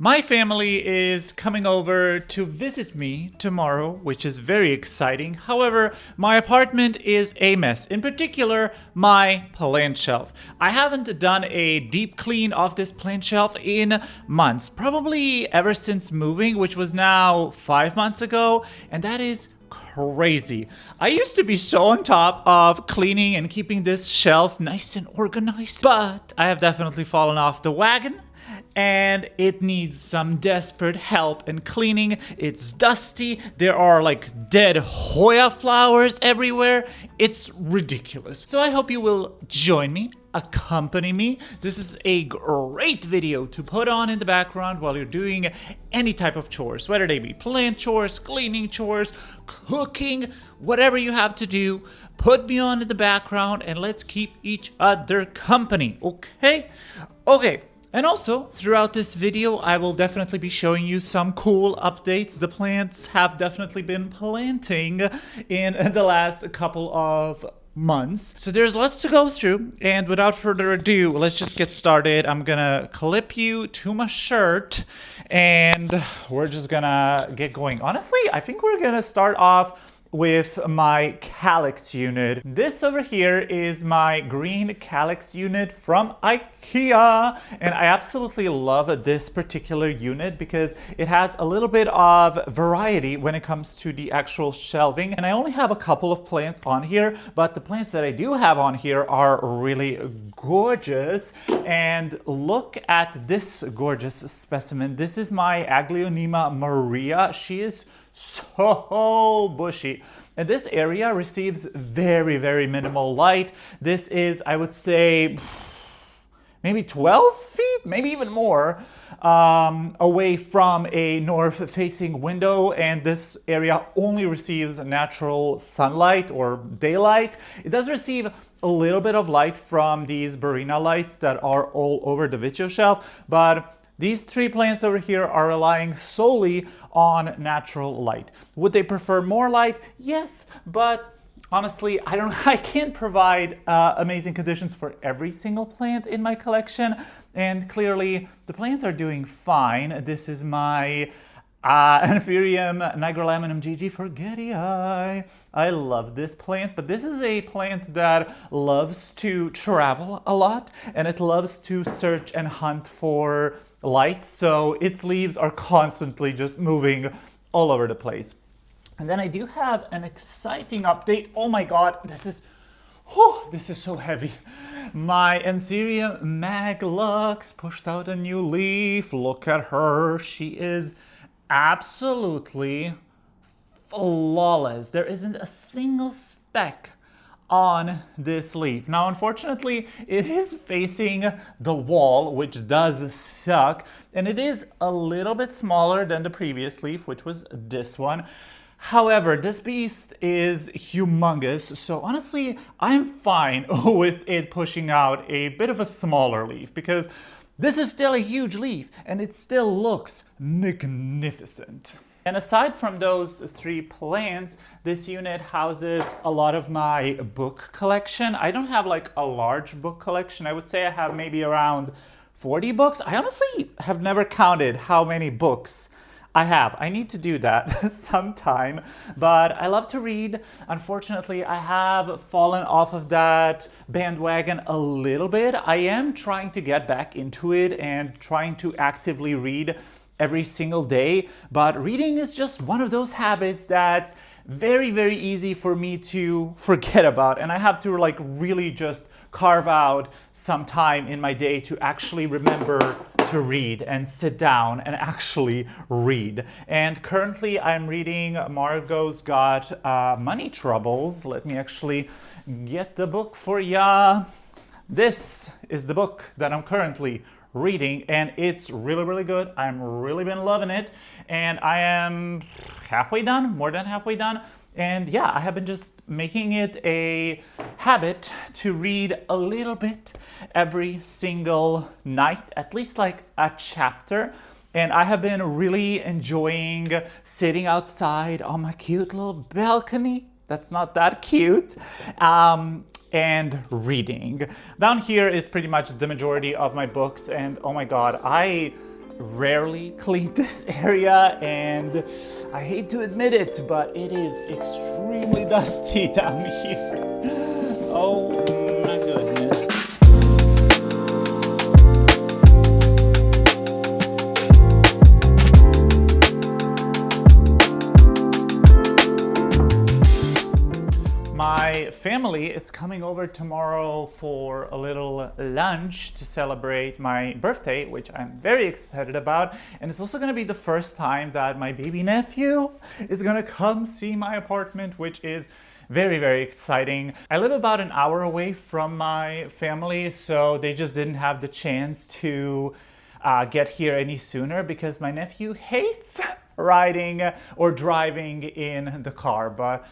My family is coming over to visit me tomorrow, which is very exciting. However, my apartment is a mess. In particular, my plant shelf. I haven't done a deep clean of this plant shelf in months, probably ever since moving, which was now 5 months ago, and that is crazy. I used to be so on top of cleaning and keeping this shelf nice and organized, but I have definitely fallen off the wagon and it needs some desperate help in cleaning. It's dusty. There are like dead Hoya flowers everywhere. It's ridiculous. So I hope you will join me, accompany me. This is a great video to put on in the background while you're doing any type of chores, whether they be plant chores, cleaning chores, cooking, whatever you have to do. Put me on in the background and let's keep each other company, okay? Okay. And also, throughout this video, I will definitely be showing you some cool updates. The plants have definitely been planting in the last couple of months. So there's lots to go through, and without further ado, let's just get started. I'm gonna clip you to my shirt, and we're just gonna get going. Honestly, I think we're gonna start off with my Calyx unit. This over here is my green Calyx unit from IKEA, and I absolutely love this particular unit because it has a little bit of variety when it comes to the actual shelving. And I only have a couple of plants on here, but the plants that I do have on here are really gorgeous. And look at this gorgeous specimen. This is my Aglaonema Maria. She is so bushy, and this area receives very minimal light. This is, I would say, maybe 12 feet, maybe even more, away from a north-facing window, and this area only receives natural sunlight or daylight. It does receive a little bit of light from these Barina lights that are all over the video shelf, but these three plants over here are relying solely on natural light. Would they prefer more light? Yes, but honestly, I can't provide amazing conditions for every single plant in my collection, and clearly the plants are doing fine. This is my Anthurium nigrolaminum GG Forgetii. I love this plant, but this is a plant that loves to travel a lot, and it loves to search and hunt for light, so its leaves are constantly just moving all over the place. And then I do have an exciting update. Oh my god, this is so heavy. My Anthurium Maglux pushed out a new leaf. Look at her. She is absolutely flawless. There isn't a single speck on this leaf. Now, unfortunately, it is facing the wall, which does suck, and it is a little bit smaller than the previous leaf, which was this one. However, this beast is humongous, so honestly, I'm fine with it pushing out a bit of a smaller leaf, because this is still a huge leaf, and it still looks magnificent. And aside from those three plants, this unit houses a lot of my book collection. I don't have like a large book collection. I would say I have maybe around 40 books. I honestly have never counted how many books I have. I need to do that sometime, but I love to read. Unfortunately, I have fallen off of that bandwagon a little bit. I am trying to get back into it and trying to actively read every single day, but reading is just one of those habits that's very easy for me to forget about, and I have to like really just carve out some time in my day to actually remember to read and sit down and actually read. And currently I'm reading Margot's Got Money Troubles. Let me actually get the book for ya. This is the book that I'm currently reading, and it's really good. I'm really been loving it, and I am halfway done, more than halfway done. And yeah, I have been just making it a habit to read a little bit every single night, at least like a chapter. And I have been really enjoying sitting outside on my cute little balcony. That's not that cute. And reading. Down here is pretty much the majority of my books, and oh my god, I rarely clean this area, and I hate to admit it, but it is extremely dusty down here. Oh my goodness. My family is coming over tomorrow for a little lunch to celebrate my birthday, which I'm very excited about. And it's also going to be the first time that my baby nephew is going to come see my apartment, which is very, very exciting. I live about an hour away from my family, so they just didn't have the chance to get here any sooner because my nephew hates riding or driving in the car. But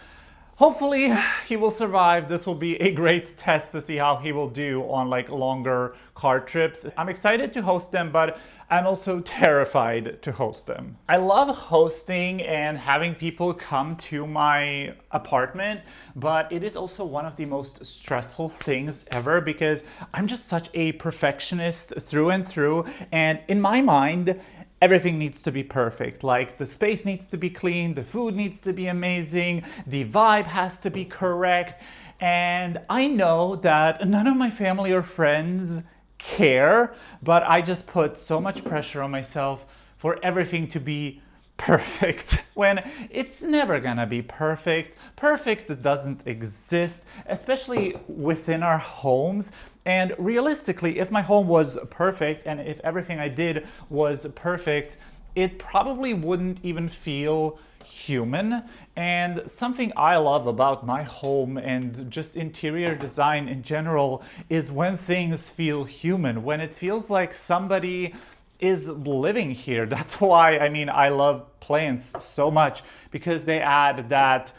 hopefully he will survive. This will be a great test to see how he will do on like longer car trips. I'm excited to host them, but I'm also terrified to host them. I love hosting and having people come to my apartment, but it is also one of the most stressful things ever because I'm just such a perfectionist through and through. And in my mind, everything needs to be perfect. Like the space needs to be clean, the food needs to be amazing, the vibe has to be correct. And I know that none of my family or friends care, but I just put so much pressure on myself for everything to be perfect when it's never gonna be perfect. Perfect doesn't exist, especially within our homes. And realistically, if my home was perfect and if everything I did was perfect, it probably wouldn't even feel human. And something I love about my home and just interior design in general is when things feel human, when it feels like somebody is living here. That's why, I love plants so much, because they add that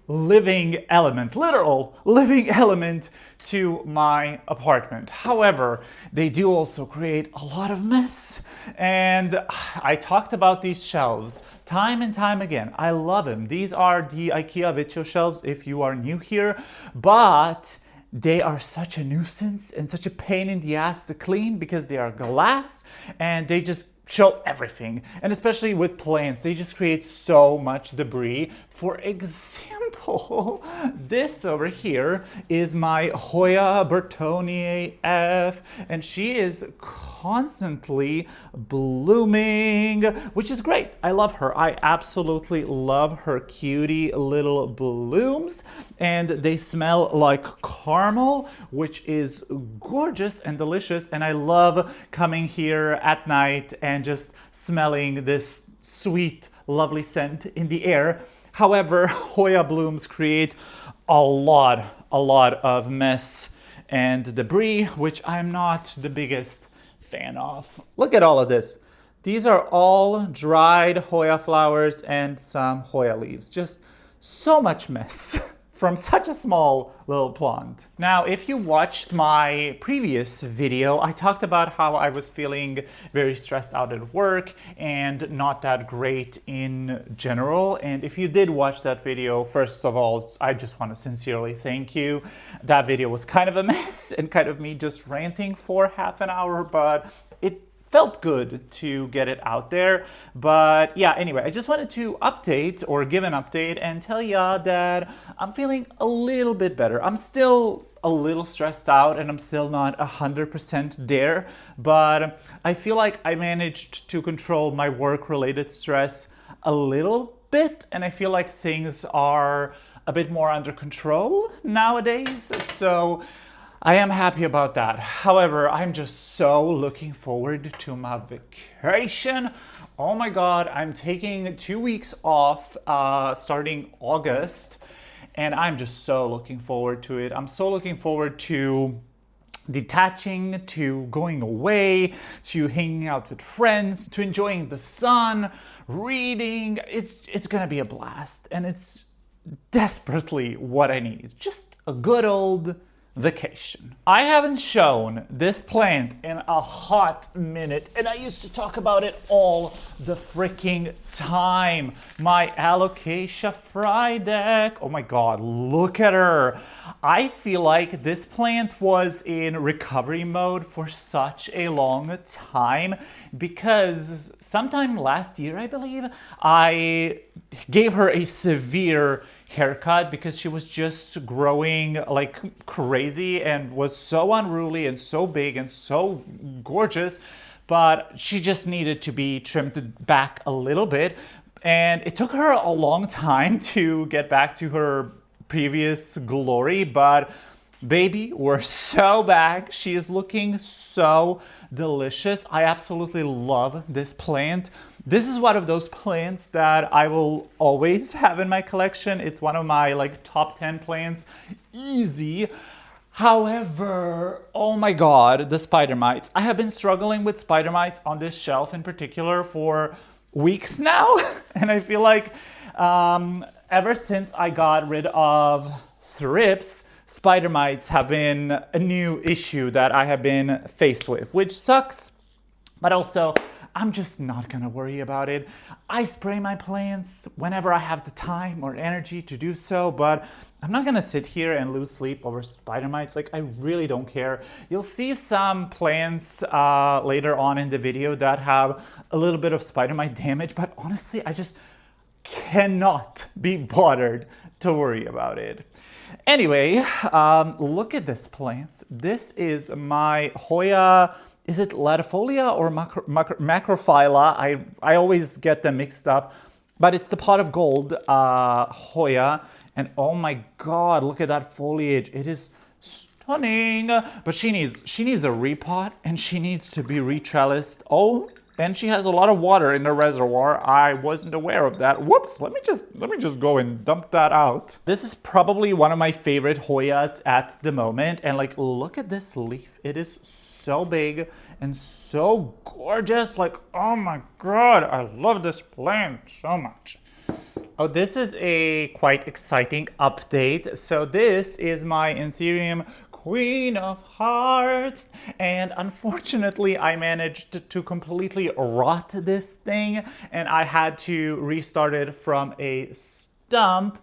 living element, literal living element to my apartment. However, they do also create a lot of mess. And I talked about these shelves time and time again. I love them. These are the IKEA Vitio shelves if you are new here, but they are such a nuisance and such a pain in the ass to clean because they are glass and they just show everything. And especially with plants, they just create so much debris. For example, this over here is my Hoya Bertonier F, and she is constantly blooming, which is great. I love her. I absolutely love her cutie little blooms, and they smell like caramel, which is gorgeous and delicious. And I love coming here at night and just smelling this sweet, lovely scent in the air. However, Hoya blooms create a lot of mess and debris, which I'm not the biggest fan of. Look at all of this. These are all dried Hoya flowers and some Hoya leaves. Just so much mess from such a small little plant. Now, if you watched my previous video, I talked about how I was feeling very stressed out at work and not that great in general. And if you did watch that video, first of all, I just want to sincerely thank you. That video was kind of a mess and kind of me just ranting for half an hour, but it felt good to get it out there. But yeah, anyway, I just wanted to update or give an update and tell ya that I'm feeling a little bit better. I'm still a little stressed out and I'm still not 100% there, but I feel like I managed to control my work-related stress a little bit, and I feel like things are a bit more under control nowadays. So I am happy about that. However, I'm just so looking forward to my vacation. Oh my God, I'm taking 2 weeks off starting August, and I'm just so looking forward to it. I'm so looking forward to detaching, to going away, to hanging out with friends, to enjoying the sun, reading. It's gonna be a blast, and it's desperately what I need. Just a good old vacation. I haven't shown this plant in a hot minute, and I used to talk about it all the freaking time. My Alocasia Frydek. Oh my god, look at her. I feel like this plant was in recovery mode for such a long time because sometime last year, I believe, I gave her a severe haircut because she was just growing like crazy and was so unruly and so big and so gorgeous, but she just needed to be trimmed back a little bit, and it took her a long time to get back to her previous glory, but baby, we're so back. She is looking so delicious. I absolutely love this plant. This is one of those plants that I will always have in my collection. It's one of my like top 10 plants, easy. However, oh my god, the spider mites. I have been struggling with spider mites on this shelf in particular for weeks now. And I feel like ever since I got rid of thrips, spider mites have been a new issue that I have been faced with, which sucks, but also I'm just not gonna worry about it. I spray my plants whenever I have the time or energy to do so, but I'm not gonna sit here and lose sleep over spider mites. Like, I really don't care. You'll see some plants later on in the video that have a little bit of spider mite damage, but honestly, I just cannot be bothered to worry about it. Anyway, look at this plant. This is my Hoya. Is it latifolia or macrophylla? I always get them mixed up, but it's the pot of gold Hoya. And oh my god, look at that foliage. It is stunning. But she needs a repot, and she needs to be retrellised. Oh, and she has a lot of water in the reservoir. I wasn't aware of that. Whoops, let me just go and dump that out. This is probably one of my favorite Hoyas at the moment. And like, look at this leaf. It is so big and so gorgeous. Like, oh my god, I love this plant so much. Oh, this is a quite exciting update. So this is my Anthurium Queen of Hearts, and unfortunately I managed to completely rot this thing, and I had to restart it from a stump,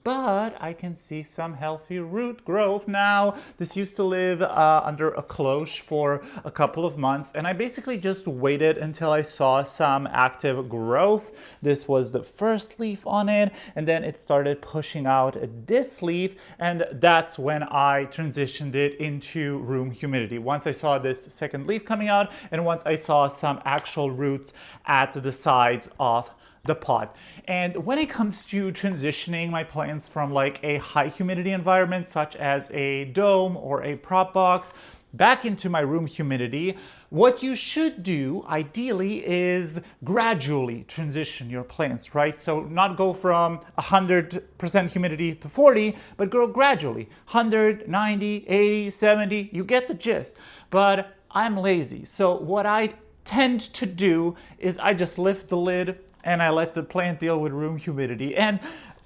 but I can see some healthy root growth now. This used to live under a cloche for a couple of months, and I basically just waited until I saw some active growth. This was the first leaf on it, and then it started pushing out this leaf, and that's when I transitioned it into room humidity. Once I saw this second leaf coming out, and once I saw some actual roots at the sides of the pot. And when it comes to transitioning my plants from like a high humidity environment such as a dome or a prop box back into my room humidity, what you should do ideally is gradually transition your plants, right? So not go from 100% humidity to 40, but grow gradually. 100, 90, 80, 70, you get the gist. But I'm lazy. So what I tend to do is I just lift the lid and I let the plant deal with room humidity. And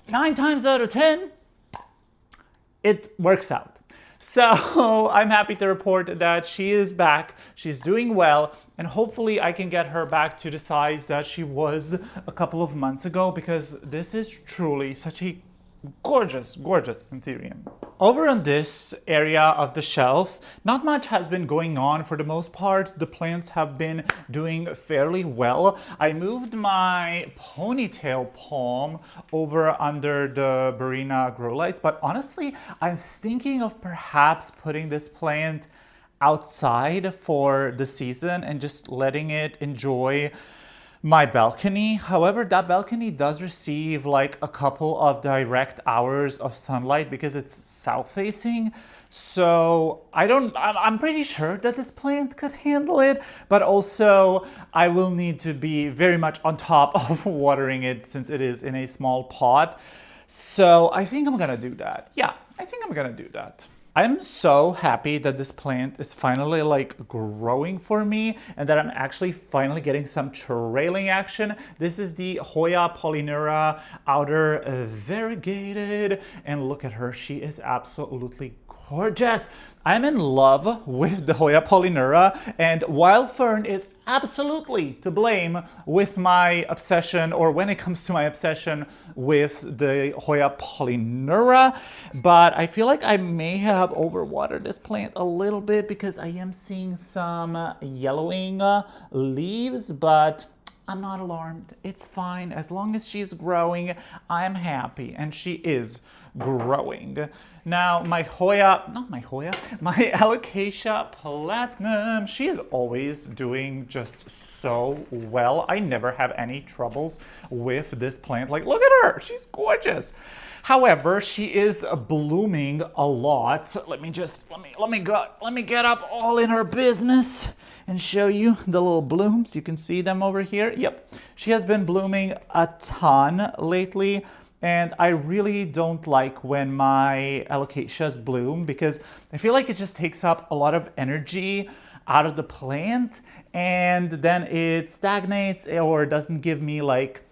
9 times out of 10, it works out. So I'm happy to report that she is back. She's doing well, and hopefully I can get her back to the size that she was a couple of months ago, because this is truly such a gorgeous, gorgeous Anthurium. Over on this area of the shelf, not much has been going on for the most part. The plants have been doing fairly well. I moved my ponytail palm over under the Barina grow lights, but honestly, I'm thinking of perhaps putting this plant outside for the season and just letting it enjoy my balcony. However, that balcony does receive like a couple of direct hours of sunlight because it's south facing. So I'm pretty sure that this plant could handle it, but also I will need to be very much on top of watering it since it is in a small pot. So I think I'm gonna do that. Yeah, I think I'm gonna do that. I'm so happy that this plant is finally like growing for me and that I'm actually finally getting some trailing action. This is the Hoya Polyneura outer variegated, and look at her. She is absolutely gorgeous. I'm in love with the Hoya polyneura, and wild fern is absolutely to blame with my obsession, or when it comes to my obsession with the Hoya polyneura. But I feel like I may have overwatered this plant a little bit because I am seeing some yellowing leaves, but I'm not alarmed. It's fine. As long as she's growing, I'm happy. And she is growing. Now, my Alocasia Platinum, she is always doing just so well. I never have any troubles with this plant. Like, look at her. She's gorgeous. However, she is blooming a lot. Let me get up all in her business and show you the little blooms. You can see them over here. Yep, she has been blooming a ton lately, and I really don't like when my alocasias bloom because I feel like it just takes up a lot of energy out of the plant, and then it stagnates or doesn't give me like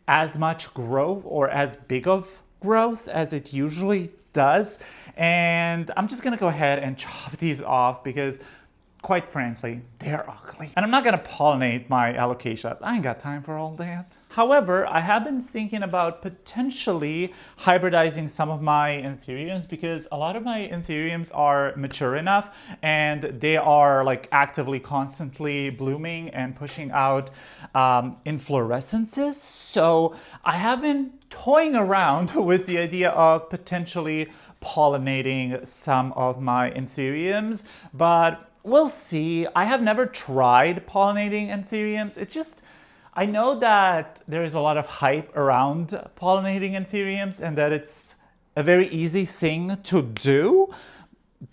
as much growth or as big of growth as it usually does. And I'm just gonna go ahead and chop these off because quite frankly, they're ugly. And I'm not gonna pollinate my alocasias. I ain't got time for all that. However, I have been thinking about potentially hybridizing some of my anthuriums because a lot of my anthuriums are mature enough and they are like actively constantly blooming and pushing out inflorescences. So I have been toying around with the idea of potentially pollinating some of my anthuriums, but we'll see. I have never tried pollinating anthuriums. I know that there is a lot of hype around pollinating anthuriums and that it's a very easy thing to do,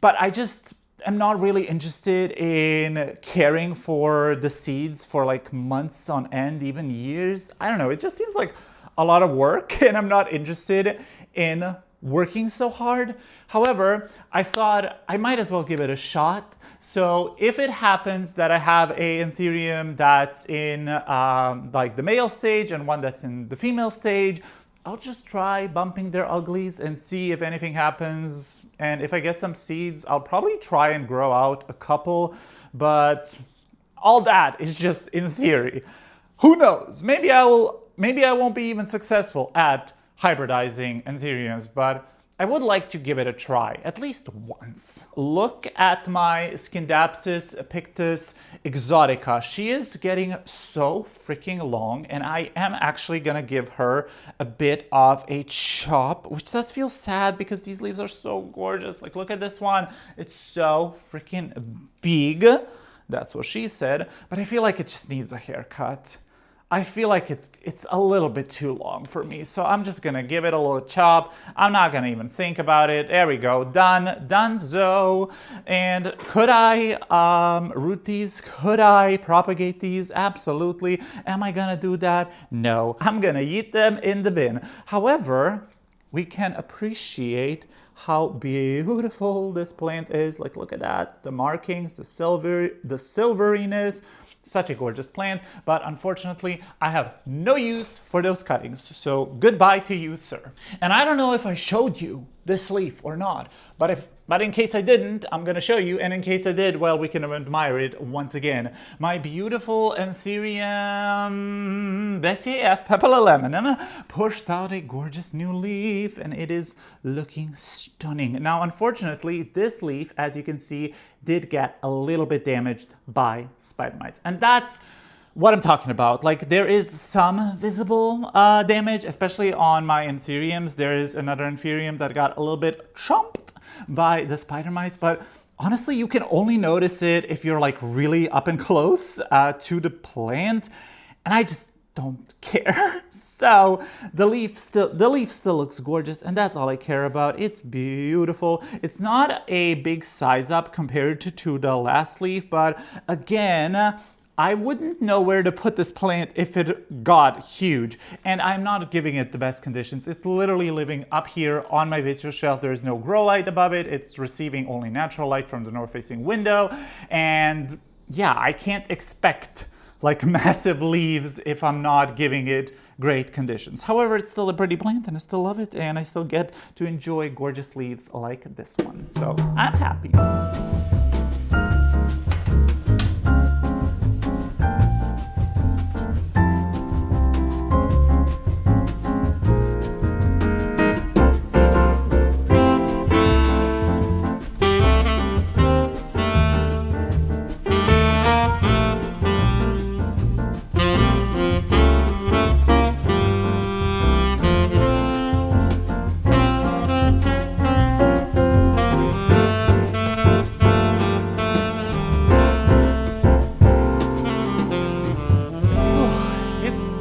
but I just am not really interested in caring for the seeds for like months on end, even years. I don't know. It just seems like a lot of work and I'm not interested in working so hard. However, I thought I might as well give it a shot. So if it happens that I have a anthurium that's in like the male stage and one that's in the female stage, I'll just try bumping their uglies and see if anything happens. And if I get some seeds, I'll probably try and grow out a couple, but all that is just in theory. Who knows? Maybe I won't be even successful at hybridizing anthuriums, but I would like to give it a try, at least once. Look at my Scindapsus pictus exotica. She is getting so freaking long, and I am actually gonna give her a bit of a chop, which does feel sad because these leaves are so gorgeous. Like, look at this one. It's so freaking big. That's what she said, but I feel like it just needs a haircut. I feel like it's a little bit too long for me, so I'm just gonna give it a little chop. I'm not gonna even think about it. There we go, donezo. And could I root these? Could I propagate these? Absolutely. Am I gonna do that? No, I'm gonna eat them in the bin. However, we can appreciate how beautiful this plant is. Like, look at that, the markings, the silveriness. Such a gorgeous plant, but unfortunately, I have no use for those cuttings. So goodbye to you, sir. And I don't know if I showed you this leaf or not, but in case I didn't, I'm gonna show you. And in case I did, well, we can admire it once again. My beautiful Anthurium Bessie F. Pepperlemonem pushed out a gorgeous new leaf, and it is looking stunning. Now, unfortunately, this leaf, as you can see, did get a little bit damaged by spider mites. And that's what I'm talking about. Like, there is some visible damage, especially on my anthuriums. There is another anthurium that got a little bit chomped by the spider mites, but honestly, you can only notice it if you're like really up and close to the plant, and I just don't care. So the leaf still looks gorgeous, and that's all I care about. It's beautiful. It's not a big size up compared to the last leaf, but again, I wouldn't know where to put this plant if it got huge, and I'm not giving it the best conditions. It's literally living up here on my vitro shelf. There is no grow light above it. It's receiving only natural light from the north-facing window, and yeah, I can't expect like massive leaves if I'm not giving it great conditions. However, it's still a pretty plant and I still love it, and I still get to enjoy gorgeous leaves like this one. So I'm happy.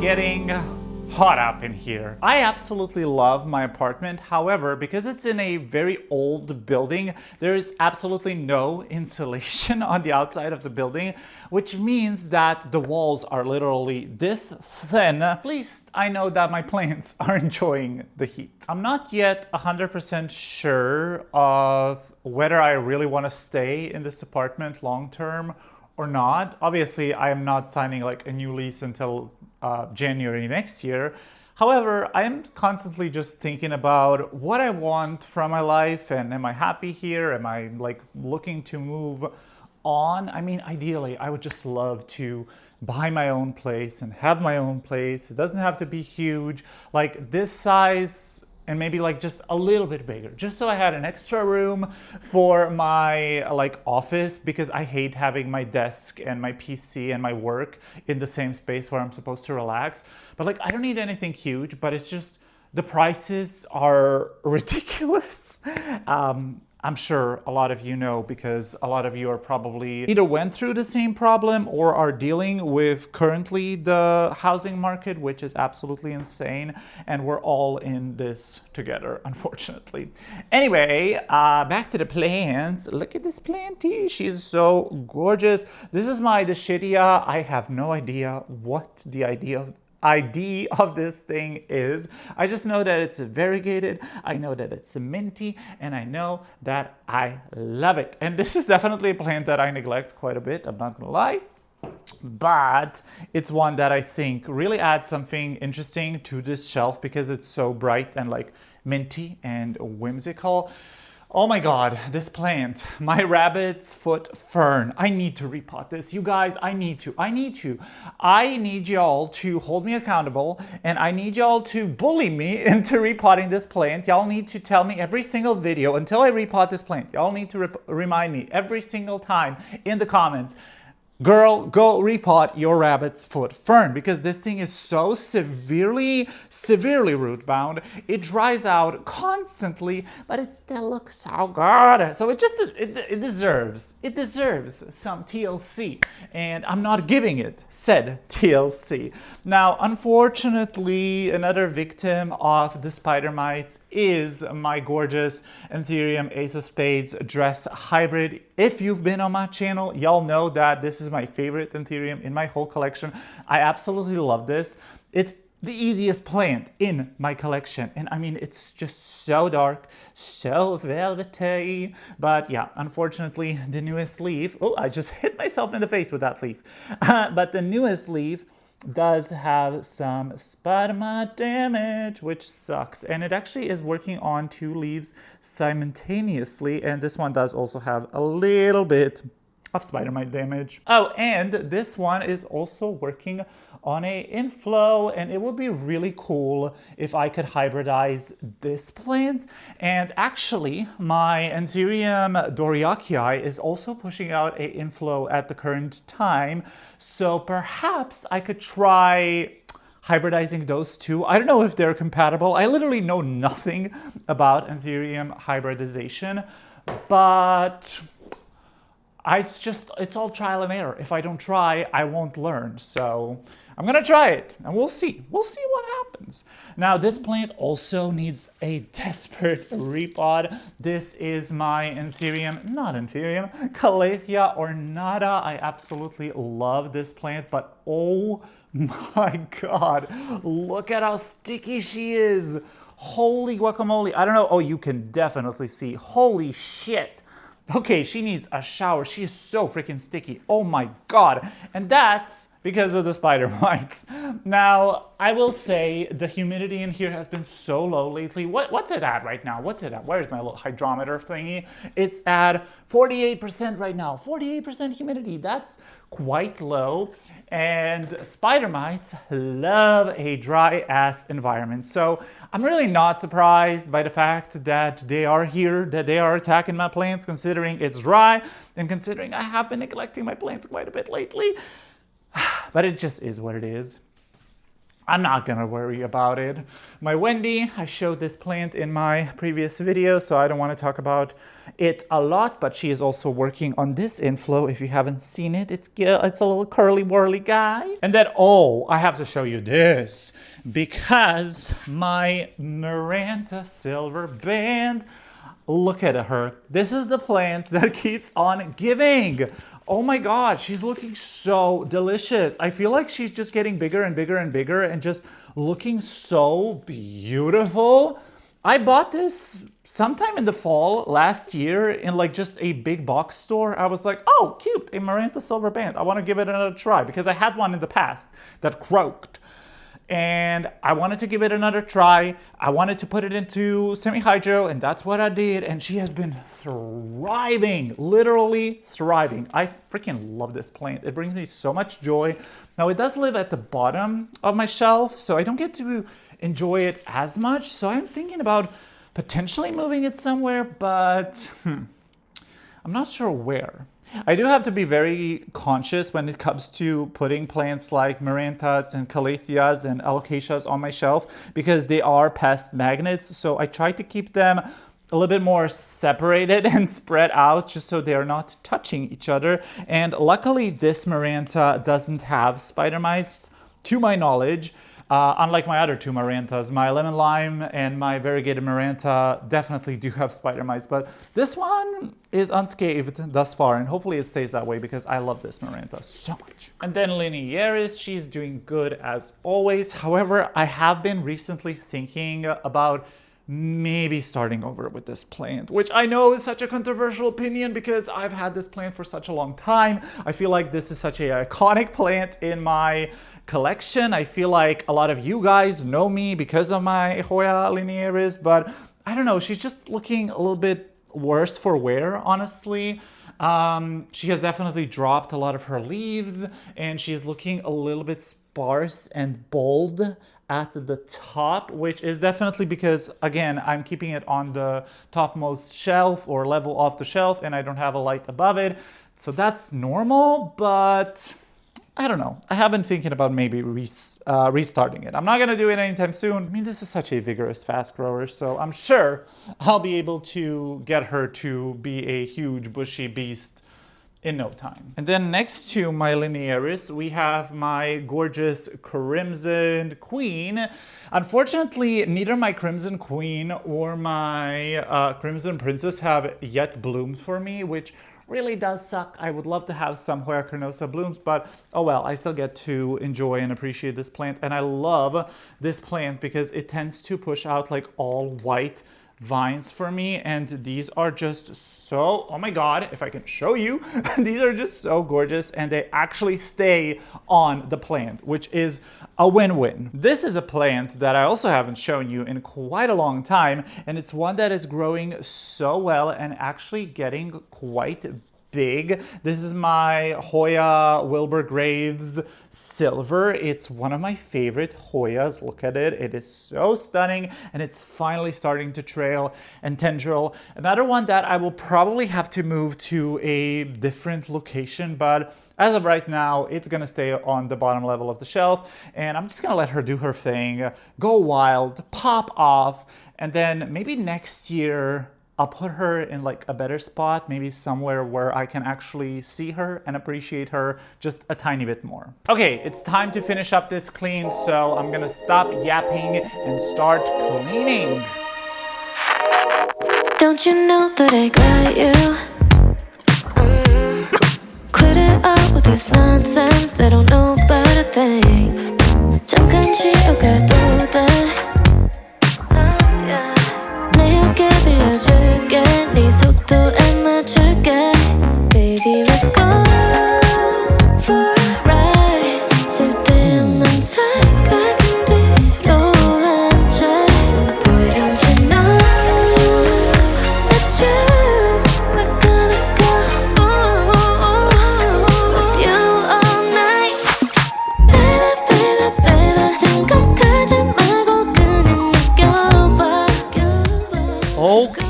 Getting hot up in here. I absolutely love my apartment. However, because it's in a very old building, there is absolutely no insulation on the outside of the building, which means that the walls are literally this thin. At least I know that my plants are enjoying the heat. I'm not yet 100% sure of whether I really want to stay in this apartment long term or not. Obviously, I am not signing like a new lease until January next year. However, I am constantly just thinking about what I want from my life, and am I happy here? Am I like looking to move on? I mean, ideally, I would just love to buy my own place and have my own place. It doesn't have to be huge, like this size, and maybe like just a little bit bigger, just so I had an extra room for my like office, because I hate having my desk and my PC and my work in the same space where I'm supposed to relax. But like, I don't need anything huge, but it's just the prices are ridiculous. I'm sure a lot of you know, because a lot of you are probably either went through the same problem or are dealing with currently the housing market, which is absolutely insane. And we're all in this together, unfortunately. Anyway, back to the plants. Look at this planty. She's so gorgeous. This is my Dischidia. I have no idea what the ID of this thing is. I just know that it's variegated, I know that it's minty, and I know that I love it. And this is definitely a plant that I neglect quite a bit, I'm not gonna lie. But it's one that I think really adds something interesting to this shelf because it's so bright and like minty and whimsical. Oh my God, this plant, my rabbit's foot fern. I need to repot this. You guys, I need y'all to hold me accountable, and I need y'all to bully me into repotting this plant. Y'all need to tell me every single video until I repot this plant. Y'all need to remind me every single time in the comments, girl, go repot your rabbit's foot fern, because this thing is so severely root bound. It dries out constantly, but it still looks so good. So it deserves some TLC, and I'm not giving it said TLC. Now, unfortunately, another victim of the spider mites is my gorgeous Anthurium Ace of Spades dress hybrid. If you've been on my channel, y'all know that this is my favorite Anthurium in my whole collection. I absolutely love this. It's the easiest plant in my collection, and I mean, it's just so dark, so velvety. But yeah, unfortunately, the newest leaf, oh, I just hit myself in the face with that leaf. But the newest leaf does have some spider mite damage, which sucks, and it actually is working on 2 leaves simultaneously, and this one does also have a little bit of spider mite damage. Oh, and this one is also working on a inflow, and it would be really cool if I could hybridize this plant. And actually, my Anthurium Doriakii is also pushing out a inflow at the current time, so perhaps I could try hybridizing those two. I don't know if they're compatible. I literally know nothing about Anthurium hybridization, but it's all trial and error. If I don't try, I won't learn. So I'm gonna try it, and we'll see. We'll see what happens. Now, this plant also needs a desperate repot. This is my Calathea ornata. I absolutely love this plant, but oh my God, look at how sticky she is. Holy guacamole. I don't know. Oh, you can definitely see. Holy shit. Okay, she needs a shower. She is so freaking sticky. Oh my God. And that's because of the spider mites. Now, I will say the humidity in here has been so low lately. What's it at right now? What's it at? Where's my little hydrometer thingy? It's at 48% right now. 48% humidity. That's quite low. And spider mites love a dry ass environment. So I'm really not surprised by the fact that they are here, that they are attacking my plants, considering it's dry and considering I have been neglecting my plants quite a bit lately. But it just is what it is. I'm not gonna worry about it. My Wendy, I showed this plant in my previous video, so I don't want to talk about it a lot, but she is also working on this inflow. If you haven't seen it, it's a little curly whirly guy. And then, oh, I have to show you this because my Maranta Silver Band, look at her. This is the plant that keeps on giving. Oh my God, she's looking so delicious. I feel like she's just getting bigger and bigger and bigger and just looking so beautiful. I bought this sometime in the fall last year in like just a big box store. I was like, oh, cute, a Maranta Silver Band. I want to give it another try because I had one in the past that croaked. And I wanted to give it another try. I wanted to put it into semi-hydro, and that's what I did. And she has been thriving, literally thriving. I freaking love this plant. It brings me so much joy. Now, it does live at the bottom of my shelf, so I don't get to enjoy it as much. So I'm thinking about potentially moving it somewhere, but I'm not sure where. I do have to be very conscious when it comes to putting plants like Marantas and Calatheas and Alocasias on my shelf because they are pest magnets. So I try to keep them a little bit more separated and spread out just so they are not touching each other. And luckily this Maranta doesn't have spider mites to my knowledge. Unlike my other two Marantas, my Lemon Lime and my Variegated Maranta definitely do have spider mites, but this one is unscathed thus far, and hopefully it stays that way because I love this Maranta so much. And then Linearis, she's doing good as always. However, I have been recently thinking about maybe starting over with this plant, which I know is such a controversial opinion because I've had this plant for such a long time. I feel like this is such an iconic plant in my collection. I feel like a lot of you guys know me because of my Hoya linearis, but I don't know, she's just looking a little bit worse for wear, honestly. She has definitely dropped a lot of her leaves and she's looking a little bit sparse and bald at the top, which is definitely because, again, I'm keeping it on the topmost shelf or level off the shelf and I don't have a light above it. So that's normal, but I don't know. I have been thinking about maybe restarting it. I'm not going to do it anytime soon. I mean, this is such a vigorous fast grower, so I'm sure I'll be able to get her to be a huge bushy beast in no time. And then next to my Linearis, we have my gorgeous Crimson Queen. Unfortunately, neither my Crimson Queen or my Crimson Princess have yet bloomed for me, which really does suck. I would love to have some Hoya carnosa blooms, but oh well, I still get to enjoy and appreciate this plant. And I love this plant because it tends to push out like all white vines for me, and these are just so, oh my god, if I can show you, these are just so gorgeous, and they actually stay on the plant, which is a win-win. This is a plant that I also haven't shown you in quite a long time, and it's one that is growing so well and actually getting quite big. This is my Hoya Wilbur Graves Silver. It's one of my favorite Hoyas. Look at it. It is so stunning, and it's finally starting to trail and tendril. Another one that I will probably have to move to a different location, but as of right now, it's gonna stay on the bottom level of the shelf, and I'm just gonna let her do her thing, go wild, pop off, and then maybe next year I'll put her in like a better spot, maybe somewhere where I can actually see her and appreciate her just a tiny bit more. Okay, it's time to finish up this clean, so I'm gonna stop yapping and start cleaning. Don't you know that I got you? Quit it out with this nonsense, they don't know about a thing. 잠깐 쉬어가도 돼. 내게 빌려줄게 네 속도에 맞출게 Baby let's go for a ride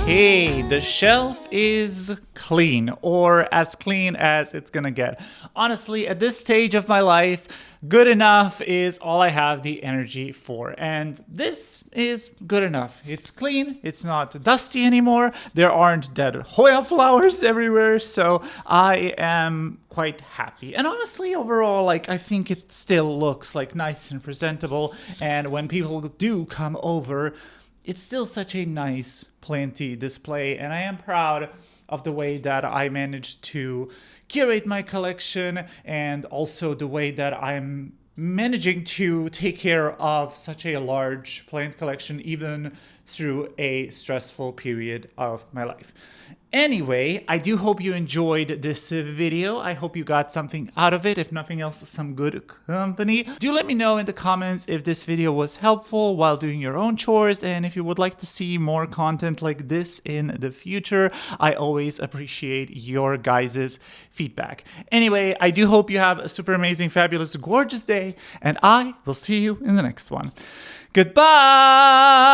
Okay, the shelf is clean, or as clean as it's gonna get. Honestly, at this stage of my life, good enough is all I have the energy for. And this is good enough. It's clean, it's not dusty anymore, there aren't dead Hoya flowers everywhere, so I am quite happy. And honestly, overall, like, I think it still looks like nice and presentable, and when people do come over, it's still such a nice planty display, and I am proud of the way that I managed to curate my collection and also the way that I'm managing to take care of such a large plant collection even through a stressful period of my life. Anyway, I do hope you enjoyed this video. I hope you got something out of it. If nothing else, some good company. Do let me know in the comments if this video was helpful while doing your own chores, and if you would like to see more content like this in the future. I always appreciate your guys' feedback. Anyway, I do hope you have a super amazing, fabulous, gorgeous day, and I will see you in the next one. Goodbye!